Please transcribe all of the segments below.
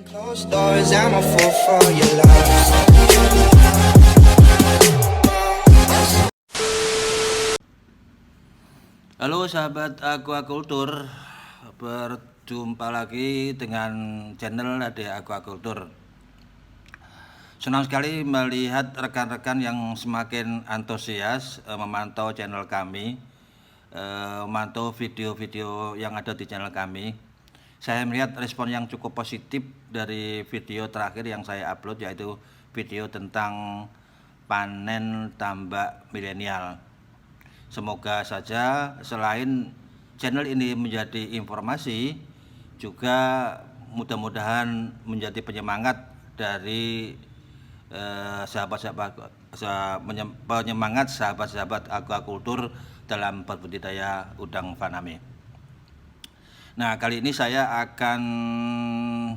Closed doors, I'm a fool for your love. Halo sahabat Aquaculture, berjumpa lagi dengan channel Ade Aquaculture. Senang sekali melihat rekan-rekan yang semakin antusias memantau channel kami, memantau video-video yang ada di channel kami. Saya melihat respon yang cukup positif dari video terakhir yang saya upload, yaitu video tentang panen tambak milenial. Semoga saja selain channel ini menjadi informasi, juga mudah-mudahan menjadi penyemangat dari penyemangat sahabat-sahabat aquaculture dalam berbudidaya udang faname. Nah, kali ini saya akan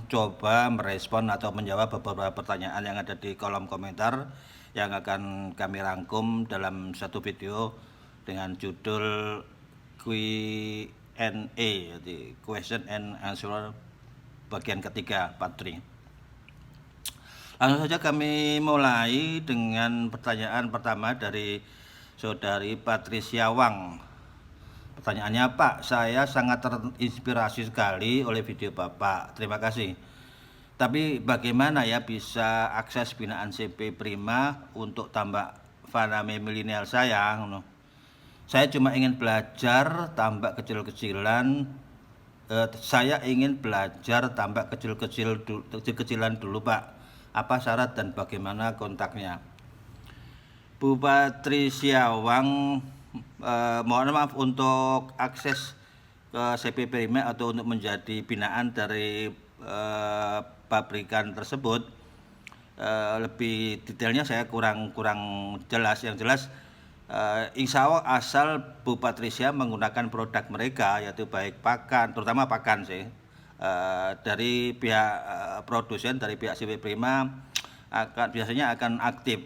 coba merespon atau menjawab beberapa pertanyaan yang ada di kolom komentar yang akan kami rangkum dalam satu video dengan judul Q&A, jadi question and answer bagian ketiga, part 3. Langsung saja kami mulai dengan pertanyaan pertama dari saudari Patricia Wang. Pertanyaannya, Pak, saya sangat terinspirasi sekali oleh video Bapak. Terima kasih. Tapi bagaimana ya bisa akses binaan CP Prima untuk tambak faname milenial saya? Saya cuma ingin belajar tambak kecil-kecilan. Saya ingin belajar tambak kecil-kecilan dulu, Pak. Apa syarat dan bagaimana kontaknya? Bu Patricia Wang, mohon maaf, untuk akses ke CP Prima atau untuk menjadi binaan dari pabrikan tersebut, lebih detailnya saya kurang jelas. Yang jelas, insya Allah asal Bu Patricia menggunakan produk mereka, yaitu baik pakan, terutama pakan sih, dari pihak produsen, dari pihak CP Prima biasanya akan aktif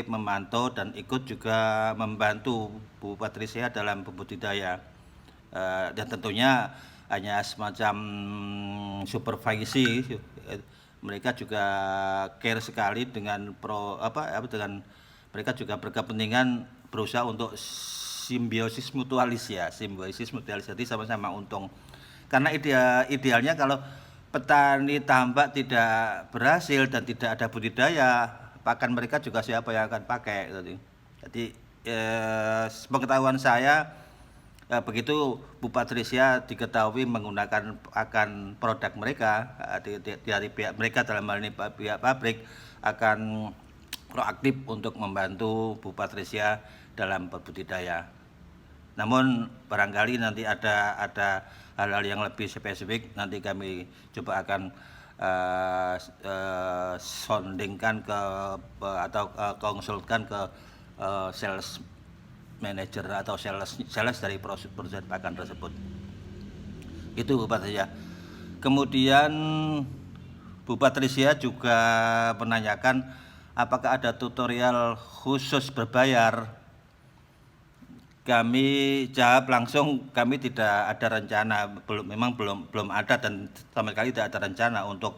memantau dan ikut juga membantu Bu Patricia dalam budidaya, dan tentunya hanya semacam supervisi. Mereka juga care sekali dengan dengan mereka juga berkepentingan berusaha untuk simbiosis mutualis, jadi sama-sama untung. Karena idealnya kalau petani tambak tidak berhasil dan tidak ada budidaya, pakan mereka juga siapa yang akan pakai. Jadi pengetahuan saya, begitu Bu Patricia diketahui menggunakan pakan produk mereka dari pihak mereka, dalam hal ini pihak pabrik, akan proaktif untuk membantu Bu Patricia dalam berbudidaya. Namun barangkali nanti ada hal-hal yang lebih spesifik, nanti kami coba akan soundingkan atau konsultkan ke sales manager atau sales dari perusahaan pakan tersebut. Itu Bu Patricia. Kemudian Bu Patricia juga menanyakan apakah ada tutorial khusus berbayar. Kami jawab langsung, kami tidak ada rencana, belum ada, dan sama sekali tidak ada rencana untuk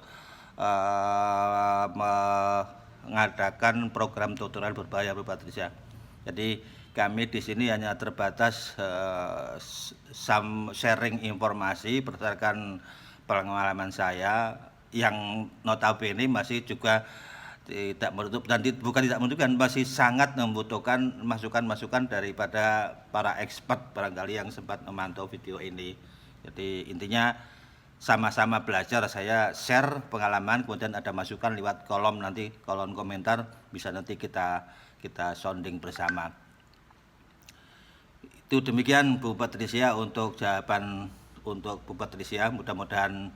mengadakan program tutorial berbayar, Bu Patricia. Jadi kami di sini hanya terbatas sharing informasi berdasarkan pengalaman saya yang notabene masih juga tidak menutup, dan bukan tidak menentukan, masih sangat membutuhkan masukan-masukan daripada para expert barangkali yang sempat memantau video ini. Jadi intinya sama-sama belajar, saya share pengalaman, kemudian ada masukan lewat kolom komentar, bisa nanti kita sounding bersama. Itu demikian Bu Patricia untuk jawaban untuk Bu Patricia, mudah-mudahan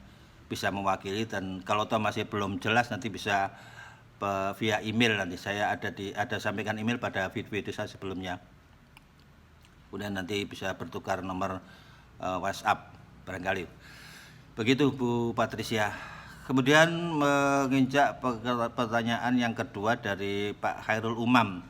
bisa mewakili, dan kalau toh masih belum jelas nanti bisa via email, nanti saya ada sampaikan email pada video saya sebelumnya. Kemudian nanti bisa bertukar nomor WhatsApp barangkali. Begitu Bu Patricia. Kemudian menginjak pertanyaan yang kedua dari Pak Khairul Umam.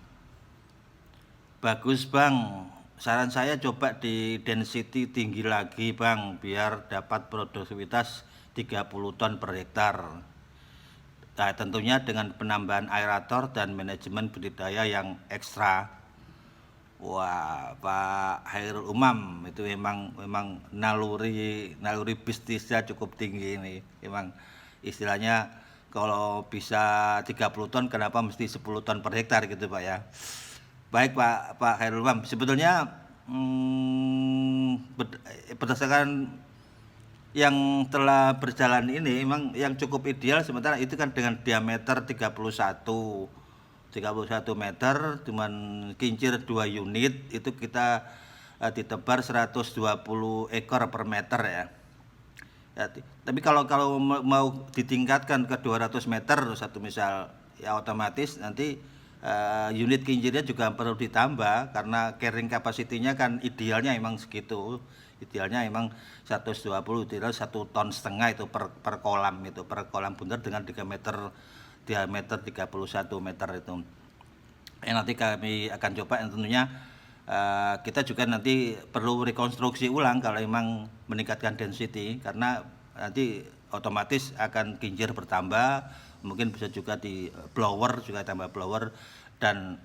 Bagus Bang, saran saya coba di density tinggi lagi Bang, biar dapat produktivitas 30 ton per hektar. Nah, tentunya dengan penambahan aerator dan manajemen budidaya yang ekstra. Wah, Pak Hairul Umam itu memang naluri bisnisnya cukup tinggi ini. Memang istilahnya kalau bisa 30 ton kenapa mesti 10 ton per hektar gitu Pak ya. Baik Pak Hairul Umam, sebetulnya berdasarkan yang telah berjalan ini memang yang cukup ideal sementara itu kan dengan diameter 31 meter dengan kincir 2 unit itu kita ditebar 120 ekor per meter ya. Ya, tapi kalau mau ditingkatkan ke 200 meter satu misal ya otomatis nanti unit kincirnya juga perlu ditambah karena carrying capacity-nya kan idealnya emang segitu. Idealnya emang 120 ideal 1,5 ton itu per kolam itu per kolam bundar dengan diameter 31 meter itu. Nanti kami akan coba tentunya kita juga nanti perlu rekonstruksi ulang kalau memang meningkatkan density karena nanti otomatis akan kincir bertambah, mungkin bisa juga di blower juga tambah blower dan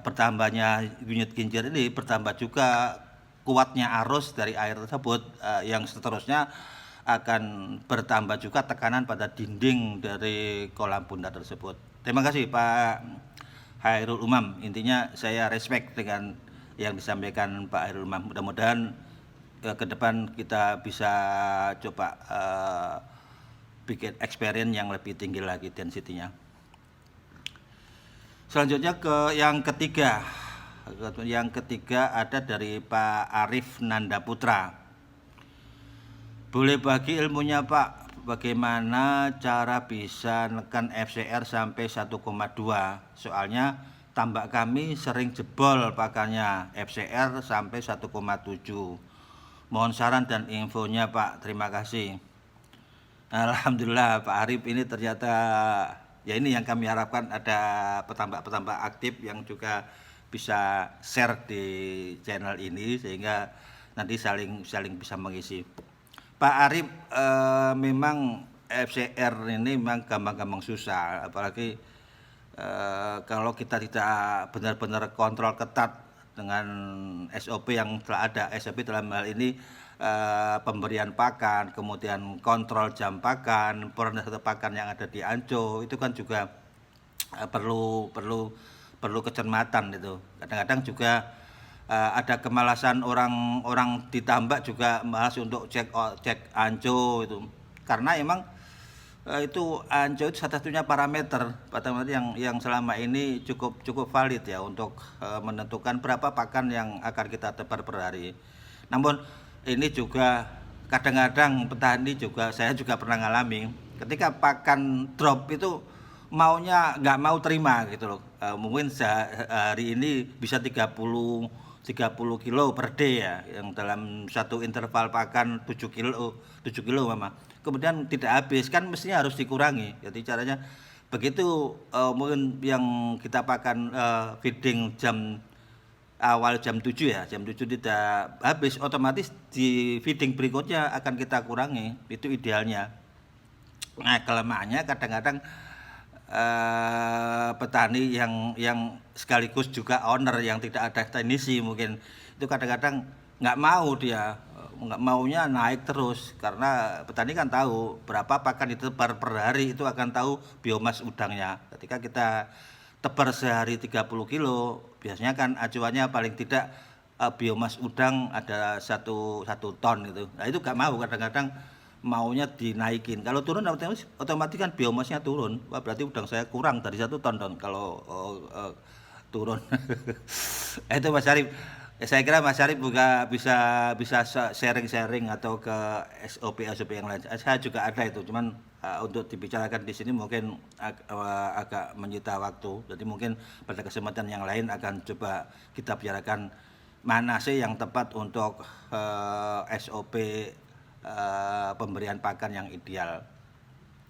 bertambahnya unit kincir ini bertambah juga kuatnya arus dari air tersebut yang seterusnya akan bertambah juga tekanan pada dinding dari kolam bundar tersebut. Terima kasih Pak Hairul Umam. Intinya saya respect dengan yang disampaikan Pak Hairul Umam. Mudah-mudahan ke depan kita bisa coba bikin experience yang lebih tinggi lagi density-nya. Selanjutnya ke yang ketiga. Yang ketiga ada dari Pak Arif Nanda Putra. Boleh bagi ilmunya Pak, bagaimana cara bisa nekan FCR sampai 1,2? Soalnya tambak kami sering jebol pakannya FCR sampai 1,7. Mohon saran dan infonya Pak, terima kasih. Alhamdulillah Pak Arif ini ternyata ya ini yang kami harapkan ada petambak-petambak aktif yang juga bisa share di channel ini sehingga nanti saling bisa mengisi. Pak Arif memang FCR ini memang gampang-gampang susah, apalagi kalau kita tidak benar-benar kontrol ketat dengan SOP yang telah ada. SOP dalam hal ini pemberian pakan, kemudian kontrol jam pakan, perendah pakan yang ada di Anco itu kan juga perlu kecermatan itu. Kadang-kadang juga ada kemalasan orang ditambak juga malas untuk cek Anco itu. Karena emang itu Anco itu satu-satunya parameter yang selama ini cukup valid ya untuk menentukan berapa pakan yang akan kita tebar per hari. Namun ini juga kadang-kadang petani juga saya juga pernah ngalami ketika pakan drop itu maunya nggak mau terima gitu loh. Mungkin hari ini bisa 30 kilo per day ya, yang dalam satu interval pakan 7 kilo mama. Kemudian tidak habis kan mestinya harus dikurangi. Jadi caranya begitu mungkin yang kita pakan feeding awal jam 7 ya, jam 7 tidak habis, otomatis di feeding berikutnya akan kita kurangi. Itu idealnya. Nah, kelemahannya kadang-kadang petani yang sekaligus juga owner yang tidak ada teknisi mungkin itu kadang-kadang nggak maunya naik terus karena petani kan tahu berapa pakan ditebar per hari itu akan tahu biomas udangnya. Ketika kita tebar sehari 30 kilo biasanya kan acuannya paling tidak biomas udang ada satu ton gitu. Nah itu nggak mau, kadang-kadang maunya dinaikin. Kalau turun otomatis kan biomasnya turun. Wah, berarti udang saya kurang dari 1 ton kalau turun. Itu Mas Arif. Saya kira Mas Arif juga bisa sharing atau ke SOP yang lain. Saya juga ada itu, cuman untuk dibicarakan di sini mungkin agak menyita waktu. Jadi mungkin pada kesempatan yang lain akan coba kita bicarakan mana sih yang tepat untuk SOP pemberian pakan yang ideal,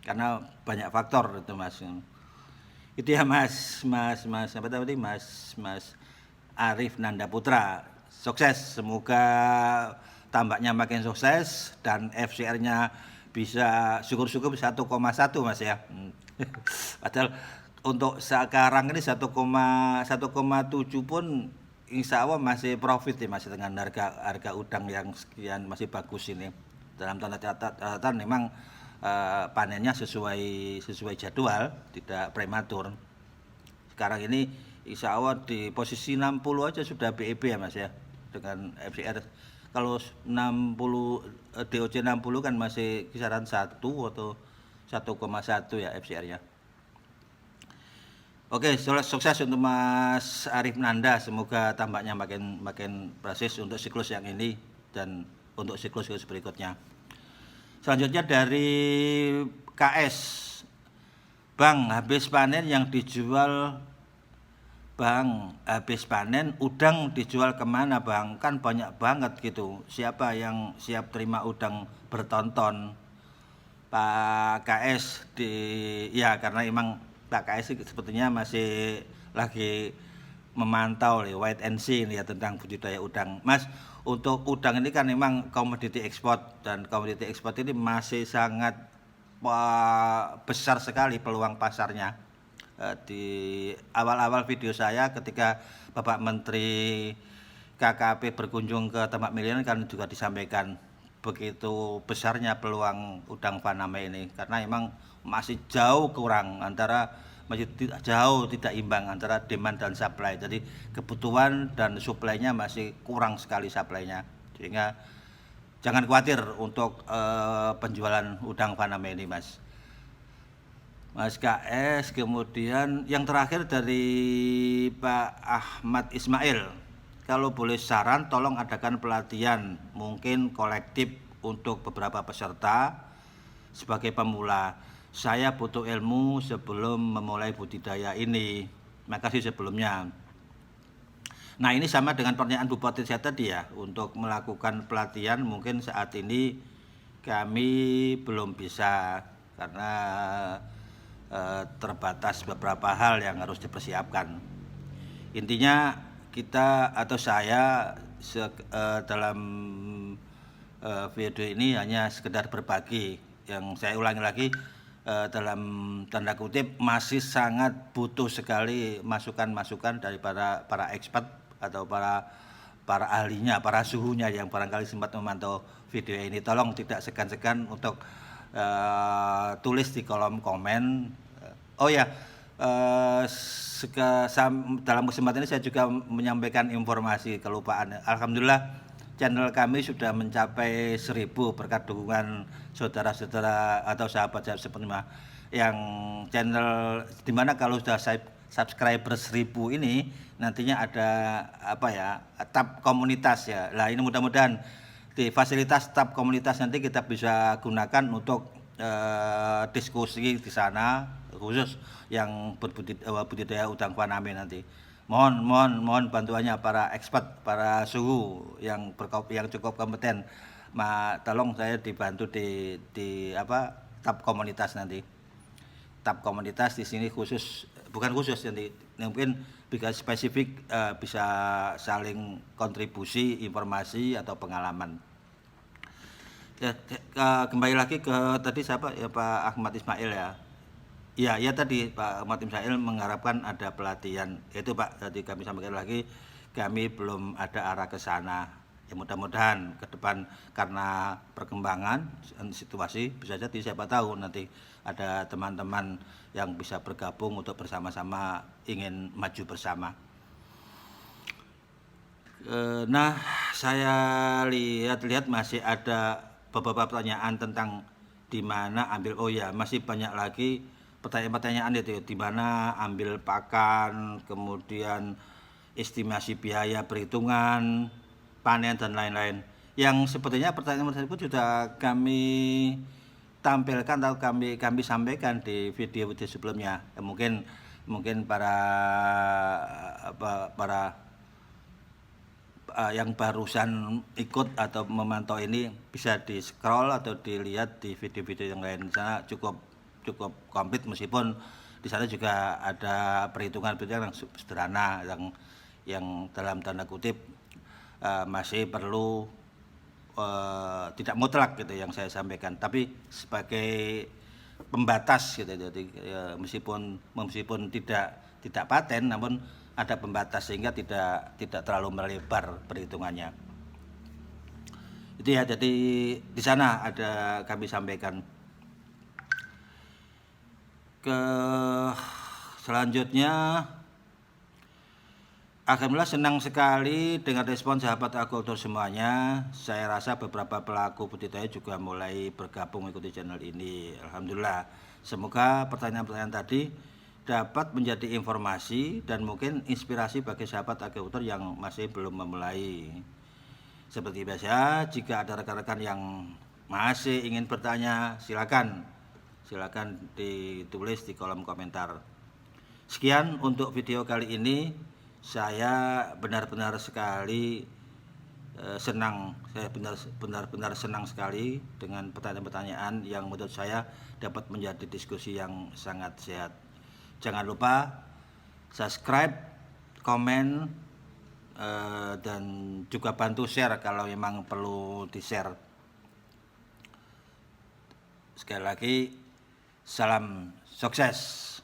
karena banyak faktor itu Mas. Itu ya Mas apa tadi Mas Arif Nanda Putra. Sukses, semoga tambaknya makin sukses dan FCR-nya bisa syukur-syukur 1,1 Mas ya. Padahal untuk sekarang ini 1,7 pun insya Allah masih profit ya Mas, dengan harga udang yang sekian masih bagus ini. Dalam tanda catatan memang panennya sesuai jadwal, tidak prematur. Sekarang ini insya Allah di posisi 60 aja sudah BEB ya Mas ya, dengan FCR. Kalau 60 DOC 60 kan masih kisaran 1 atau 1,1 ya FCR-nya. Oke, sukses untuk Mas Arif Nanda. Semoga tambaknya makin berhasil untuk siklus yang ini dan untuk siklus berikutnya. Selanjutnya dari KS, Bang, habis panen yang dijual, Bang, habis panen udang dijual kemana Bang? Kan banyak banget gitu. Siapa yang siap terima udang bertonton? Pak KS ya karena emang Pak KS sepertinya masih lagi memantau wait and see ini ya tentang budidaya udang. Mas, untuk udang ini kan memang komoditi ekspor, dan komoditi ekspor ini masih sangat besar sekali peluang pasarnya. Di awal-awal video saya ketika Bapak Menteri KKP berkunjung ke tempat Milion kan juga disampaikan begitu besarnya peluang udang faname ini, karena memang masih jauh kurang masih jauh tidak imbang antara demand dan supply. Jadi kebutuhan dan supply-nya masih kurang sekali supply-nya, sehingga jangan khawatir untuk penjualan udang faname ini Mas KS. Kemudian yang terakhir dari Pak Ahmad Ismail, kalau boleh saran tolong adakan pelatihan mungkin kolektif untuk beberapa peserta sebagai pemula. Saya butuh ilmu sebelum memulai budidaya ini. Makasih sebelumnya. Nah, ini sama dengan pertanyaan Bupati saya tadi ya, untuk melakukan pelatihan mungkin saat ini kami belum bisa karena terbatas beberapa hal yang harus dipersiapkan. Intinya kita atau saya dalam video ini hanya sekedar berbagi. Yang saya ulangi lagi, dalam tanda kutip masih sangat butuh sekali masukan-masukan dari para expert atau para ahlinya, para suhunya yang barangkali sempat memantau video ini. Tolong tidak segan-segan untuk tulis di kolom komen. Oh ya, dalam kesempatan ini saya juga menyampaikan informasi kelupaan. Alhamdulillah channel kami sudah mencapai 1000 berkat dukungan saudara-saudara atau sahabat seperti yang channel, dimana kalau sudah subscriber 1000 ini nantinya ada tab komunitas ya. Lah ini mudah-mudahan di fasilitas tab komunitas nanti kita bisa gunakan untuk diskusi di sana, khusus yang budidaya udang faname nanti. Mohon bantuannya para expert, para suhu yang cukup kompeten. Tolong saya dibantu di tab komunitas nanti. Tab komunitas di sini bukan khusus nanti, mungkin bisa spesifik, bisa saling kontribusi informasi atau pengalaman. Ya, kembali lagi ke tadi siapa ya, Pak Ahmad Ismail ya. Ya tadi Pak Ahmad Ismail mengharapkan ada pelatihan. Itu Pak, tadi kami sampaikan lagi, kami belum ada arah ke sana. Ya mudah-mudahan ke depan karena perkembangan situasi bisa jadi siapa tahu nanti ada teman-teman yang bisa bergabung untuk bersama-sama ingin maju bersama. Nah, saya lihat masih ada beberapa pertanyaan tentang di mana ambil, masih banyak lagi pertanyaan-pertanyaan itu, di mana ambil pakan, kemudian estimasi biaya perhitungan panen dan lain-lain, yang sepertinya pertanyaan tersebut sudah kami tampilkan atau kami sampaikan di video sebelumnya. Mungkin para yang barusan ikut atau memantau ini bisa di scroll atau dilihat di video-video yang lain. Di sana cukup komplit, meskipun di sana juga ada perhitungan yang sederhana yang dalam tanda kutip masih perlu tidak mutlak gitu yang saya sampaikan, tapi sebagai pembatas gitu. Jadi meskipun tidak paten, namun ada pembatas sehingga tidak terlalu melebar perhitungannya. Itu ya, jadi di sana ada kami sampaikan. Ke selanjutnya, alhamdulillah senang sekali dengan respon sahabat aquaculture semuanya. Saya rasa beberapa pelaku budidaya juga mulai bergabung mengikuti channel ini. Alhamdulillah. Semoga pertanyaan-pertanyaan tadi dapat menjadi informasi dan mungkin inspirasi bagi sahabat aquaculture yang masih belum memulai. Seperti biasa, jika ada rekan-rekan yang masih ingin bertanya, silakan ditulis di kolom komentar. Sekian untuk video kali ini. Saya benar-benar sekali senang, saya benar-benar senang sekali dengan pertanyaan-pertanyaan yang menurut saya dapat menjadi diskusi yang sangat sehat. Jangan lupa subscribe, komen, dan juga bantu share kalau memang perlu di-share. Sekali lagi, salam sukses.